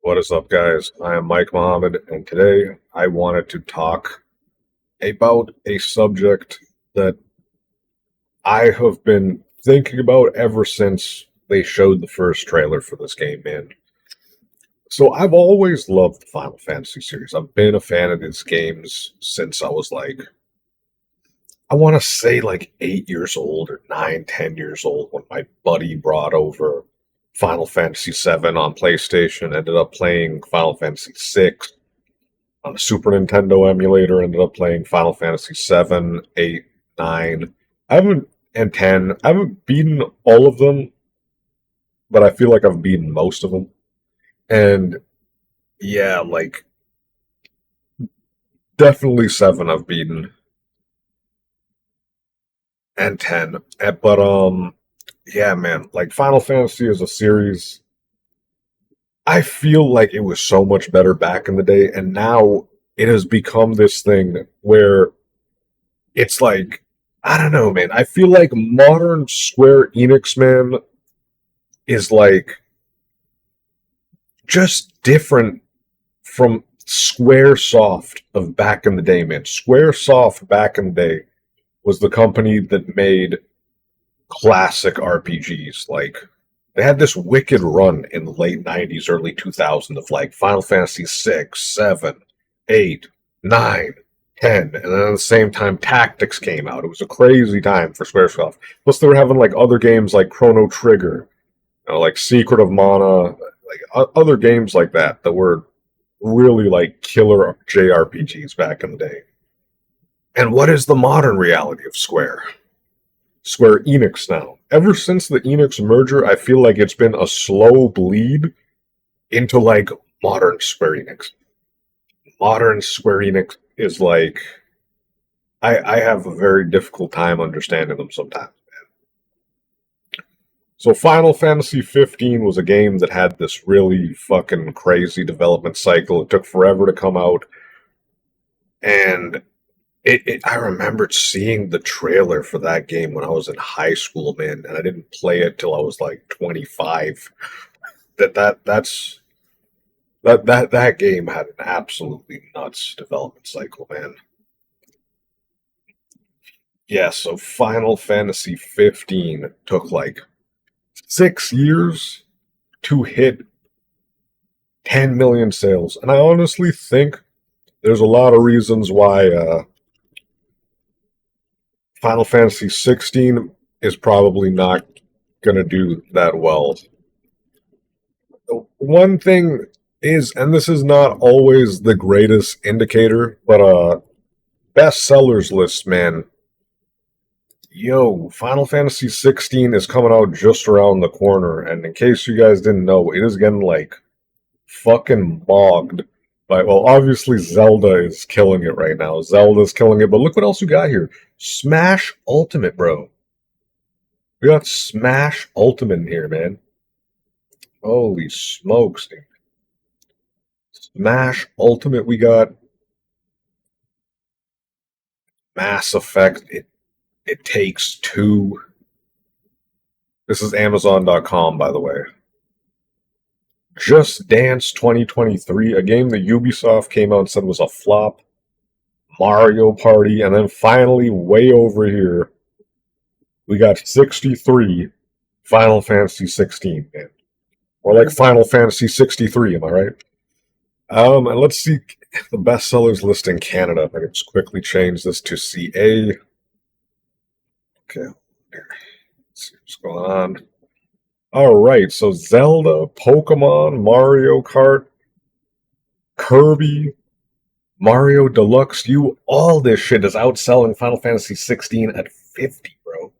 What is up, guys? I am Mike Mohammed, and today I wanted to talk about a subject that I have been thinking about ever since they showed the first trailer for this game, man. So I've always loved the Final Fantasy series. I've been a fan of these games since I was I want to say 8 years old or 9, 10 years old when my buddy brought over Final Fantasy VII on PlayStation, ended up playing Final Fantasy VI on the Super Nintendo emulator, ended up playing Final Fantasy VII, 8, 9. I haven't, and 10. I haven't beaten all of them, but I feel like I've beaten most of them. And yeah, definitely 7 I've beaten, and 10. But yeah, man, Final Fantasy as a series, I feel like it was so much better back in the day, and now it has become this thing where it's I don't know, man. I feel like modern Square Enix, man, is just different from Squaresoft of back in the day, man. Squaresoft back in the day was the company that made classic RPGs. They had this wicked run in the late 90s, early 2000s of Final Fantasy 6, 7, 8, 9, 10, and then at the same time Tactics came out. It was a crazy time for Squaresoft. Plus they were having other games like Chrono Trigger, Secret of Mana, other games like that were really killer JRPGs back in the day. And what is the modern reality of Square Enix now? Ever since the Enix merger, I feel like it's been a slow bleed into modern Square Enix. Modern Square Enix is I have a very difficult time understanding them sometimes, man. So Final Fantasy XV was a game that had this really fucking crazy development cycle. It took forever to come out. And I remembered seeing the trailer for that game when I was in high school, man, and I didn't play it till I was 25. That game had an absolutely nuts development cycle, man. Yeah, so Final Fantasy 15 took 6 years to hit 10 million sales, and I honestly think there's a lot of reasons why Final Fantasy XVI is probably not going to do that well. One thing is, and this is not always the greatest indicator, but bestsellers list, man. Yo, Final Fantasy XVI is coming out just around the corner, and in case you guys didn't know, it is getting fucking bogged. Well, obviously Zelda is killing it right now. Zelda's killing it, but look what else you got here. Smash Ultimate, bro. We got Smash Ultimate in here, man. Holy smokes, dude. Smash Ultimate, we got Mass Effect. It Takes Two. This is Amazon.com, by the way. Just Dance 2023, a game that Ubisoft came out and said was a flop. Mario Party, and then finally, way over here, we got 63 Final Fantasy 16, man. Or Final Fantasy 63, am I right? And let's see the bestsellers list in Canada. If I can just quickly change this to CA. Okay, here. Let's see what's going on. Alright, so Zelda, Pokemon, Mario Kart, Kirby, Mario Deluxe U, all this shit is outselling Final Fantasy 16 at 50, bro.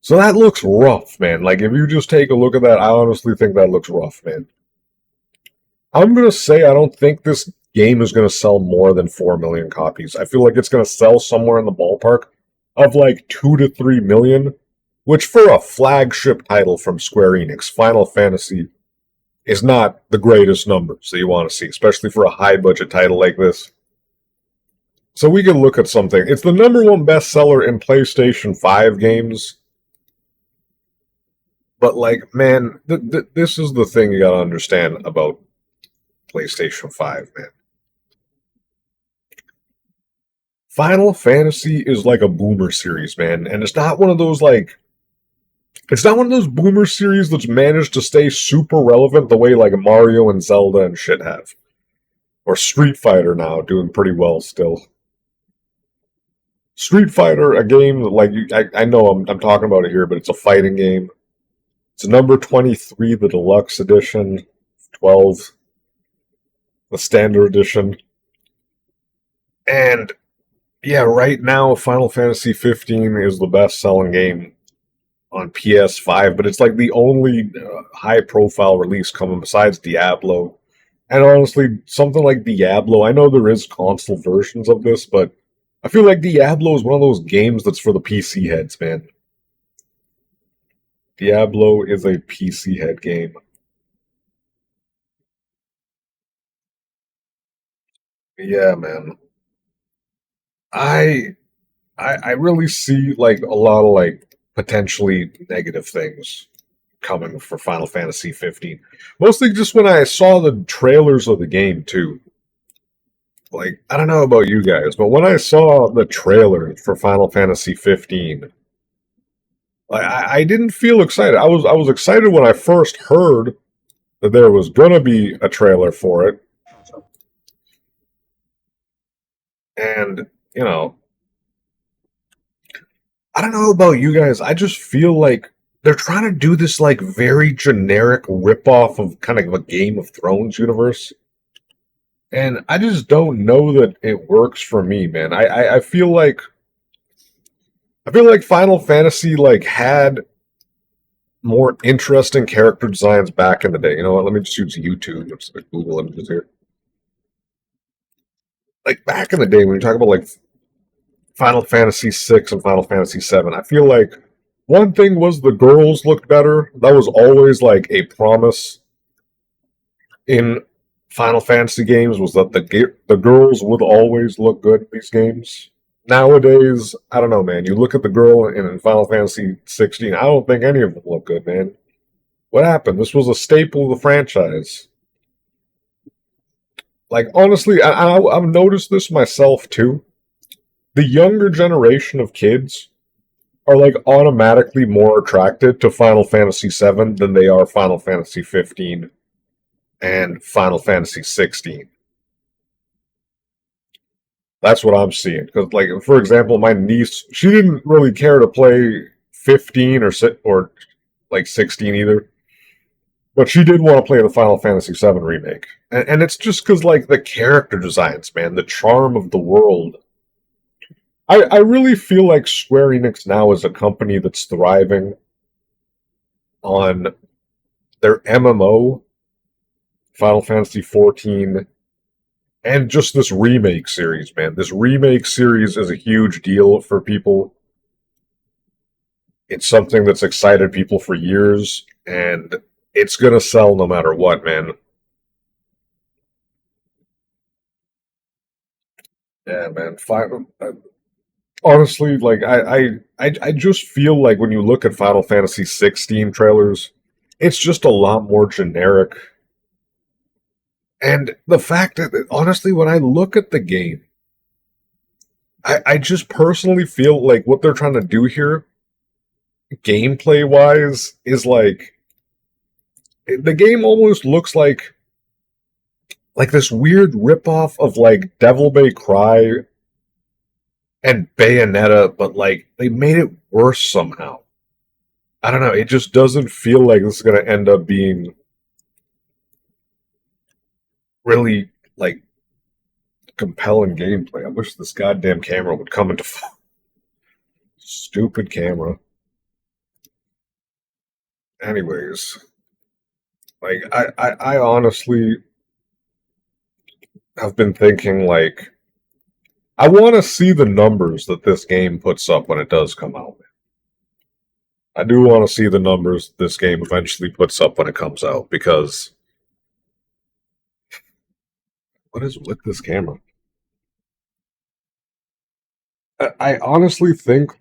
So that looks rough, man. If you just take a look at that, I honestly think that looks rough, man. I'm going to say I don't think this game is going to sell more than 4 million copies. I feel like it's going to sell somewhere in the ballpark of 2 to 3 million, which for a flagship title from Square Enix, Final Fantasy, is not the greatest numbers that you want to see, especially for a high-budget title like this. So we can look at something. It's the number one bestseller in PlayStation 5 games. But, man, this is the thing you gotta understand about PlayStation 5, man. Final Fantasy is like a boomer series, man, and it's not one of those it's not one of those boomer series that's managed to stay super relevant the way like Mario and Zelda and shit have. Or Street Fighter now, doing pretty well still. Street Fighter, a game that I know I'm talking about it here, but it's a fighting game. It's number 23, the deluxe edition, 12, the standard edition. And yeah, right now Final Fantasy 15 is the best-selling game on PS5, but it's like the only high-profile release coming besides Diablo. And honestly, something like Diablo, I know there is console versions of this, but I feel like Diablo is one of those games that's for the PC heads, man. Diablo is a PC head game. Yeah, man. I I really see like a lot of like potentially negative things coming for Final Fantasy 15. Mostly just when I saw the trailers of the game too. Like I don't know about you guys, but when I saw the trailer for Final Fantasy 15, I didn't feel excited. I was excited when I first heard that there was gonna be a trailer for it, and you know, I don't know about you guys. I just feel like they're trying to do this like very generic ripoff of kind of a Game of Thrones universe. And I just don't know that it works for me, man. I feel like Final Fantasy like had more interesting character designs back in the day. You know what? Let me just use YouTube. Let's like Google images here. Like back in the day when you talk about like Final Fantasy VI and Final Fantasy VII, I feel like one thing was the girls looked better. That was always like a promise in Final Fantasy games was that the girls would always look good in these games. Nowadays, I don't know, man. You look at the girl in Final Fantasy 16. I don't think any of them look good, man. What happened? This was a staple of the franchise. Like honestly, I've noticed this myself too. The younger generation of kids are like automatically more attracted to Final Fantasy VII than they are Final Fantasy 15 and Final Fantasy 16. That's what I'm seeing. Because, like, for example, my niece, she didn't really care to play 15 or like 16 either, but she did want to play the Final Fantasy VII remake. And it's just because, like, the character designs, man, the charm of the world. I really feel like Square Enix now is a company that's thriving on their MMO, Final Fantasy 14, and just this remake series, man. This remake series is a huge deal for people. It's something that's excited people for years, and it's gonna sell no matter what, man. Yeah, man. Honestly, like I just feel like when you look at Final Fantasy 16 trailers, it's just a lot more generic. And the fact that honestly, when I look at the game, I just personally feel like what they're trying to do here, gameplay wise, is like the game almost looks like this weird ripoff of like Devil May Cry and Bayonetta, but like they made it worse somehow. I don't know. It just doesn't feel like this is going to end up being really like compelling gameplay. I wish this goddamn camera would come into stupid camera. Anyways, like I honestly have been thinking like I want to see the numbers that this game puts up when it does come out. I do want to see the numbers this game eventually puts up when it comes out because what is with this camera? I honestly think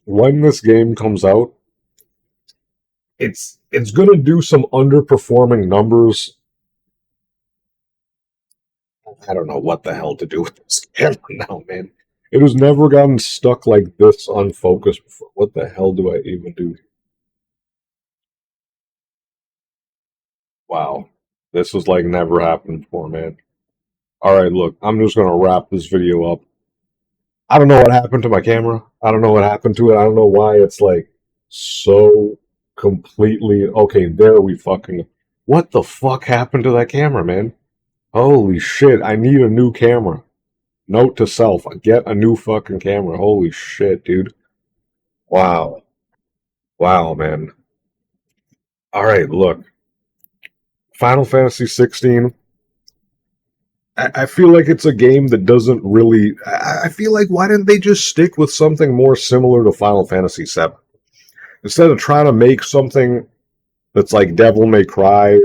when this game comes out, it's gonna do some underperforming numbers I don't know what the hell to do with this camera now, man. It has never gotten stuck like this unfocused before. What the hell do I even do? Wow. This has like never happened before, man. Alright, look, I'm just gonna wrap this video up. I don't know what happened to my camera. I don't know what happened to it. I don't know why it's like so completely okay, there we fucking what the fuck happened to that camera, man? Holy shit, I need a new camera. Note to self, get a new fucking camera. Holy shit, dude. Wow. Wow, man. Alright, look. Final Fantasy XVI. I feel like it's a game that doesn't really. I feel like why didn't they just stick with something more similar to Final Fantasy VII? Instead of trying to make something that's like Devil May Cry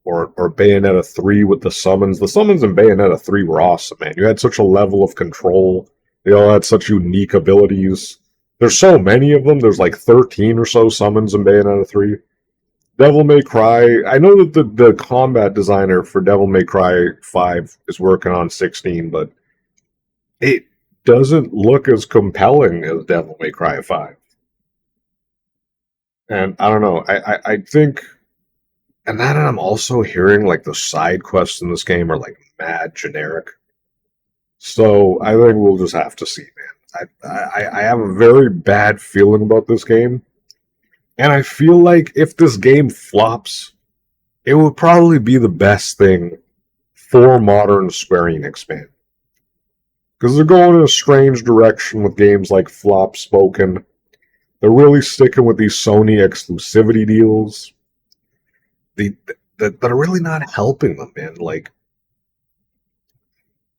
or Bayonetta 3 with the summons. The summons in Bayonetta 3 were awesome, man. You had such a level of control. They all had such unique abilities. There's so many of them. There's like 13 or so summons in Bayonetta 3. Devil May Cry. I know that the combat designer for Devil May Cry 5 is working on 16, but it doesn't look as compelling as Devil May Cry 5. And I don't know. I think, and then I'm also hearing like the side quests in this game are like mad generic. So I think we'll just have to see, man. I have a very bad feeling about this game. And I feel like if this game flops, it would probably be the best thing for modern Square Enix, man. Because they're going in a strange direction with games like Flop Spoken. They're really sticking with these Sony exclusivity deals. That are really not helping them, man. Like,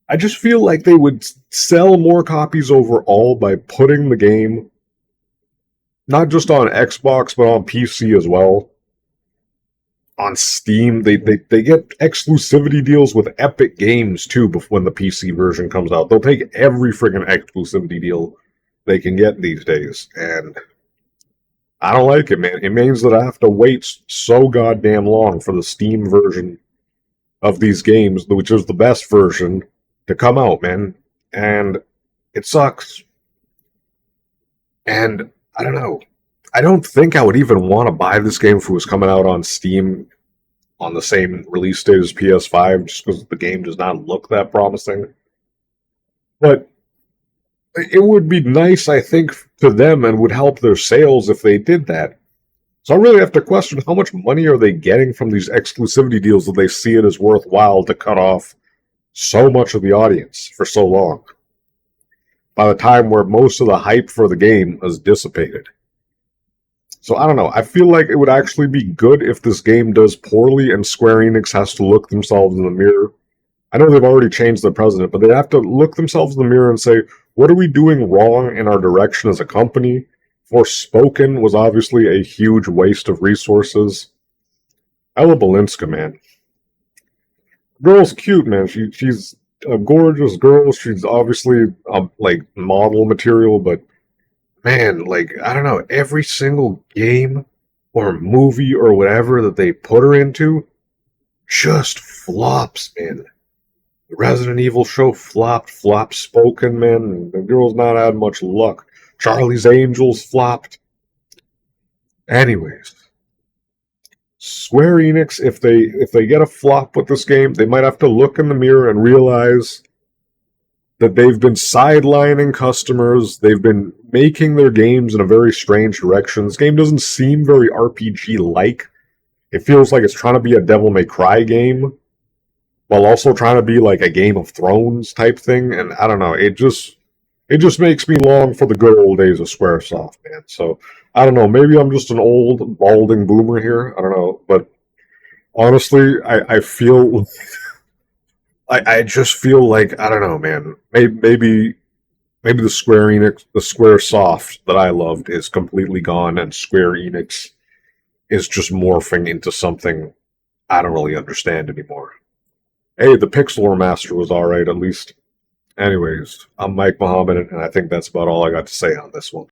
I just feel like they would sell more copies overall by putting the game not just on Xbox, but on PC as well. On Steam, they get exclusivity deals with Epic Games too when the PC version comes out. They'll take every friggin' exclusivity deal they can get these days. And I don't like it, man. It means that I have to wait so goddamn long for the Steam version of these games, which is the best version, to come out, man. And it sucks. And I don't know. I don't think I would even want to buy this game if it was coming out on Steam on the same release date as PS5, just because the game does not look that promising. But it would be nice, I think, to them and would help their sales if they did that. So I really have to question how much money are they getting from these exclusivity deals that they see it as worthwhile to cut off so much of the audience for so long, by the time where most of the hype for the game is dissipated. So I don't know. I feel like it would actually be good if this game does poorly and Square Enix has to look themselves in the mirror. I know they've already changed the president, but they have to look themselves in the mirror and say, what are we doing wrong in our direction as a company? Forspoken was obviously a huge waste of resources. Ella Balinska, man. Girl's cute, man. She's a gorgeous girl. She's obviously like model material, but man, like, I don't know, every single game or movie or whatever that they put her into just flops, man. The Resident Evil show flopped, Flop Spoken, man. The girl's not had much luck. Charlie's Angels flopped. Anyways, Square Enix, if they get a flop with this game, they might have to look in the mirror and realize that they've been sidelining customers. They've been making their games in a very strange direction. This game doesn't seem very RPG-like. It feels like it's trying to be a Devil May Cry game, while also trying to be like a Game of Thrones type thing. And I don't know, it just makes me long for the good old days of Squaresoft, man. So I don't know, maybe I'm just an old balding boomer here. I don't know, but honestly, I feel I just feel like, I don't know, man. Maybe the Square Enix, the Square Soft that I loved is completely gone, and Square Enix is just morphing into something I don't really understand anymore. Hey, the Pixel Remaster was alright, at least. Anyways, I'm Mike Muhammad, and I think that's about all I got to say on this one.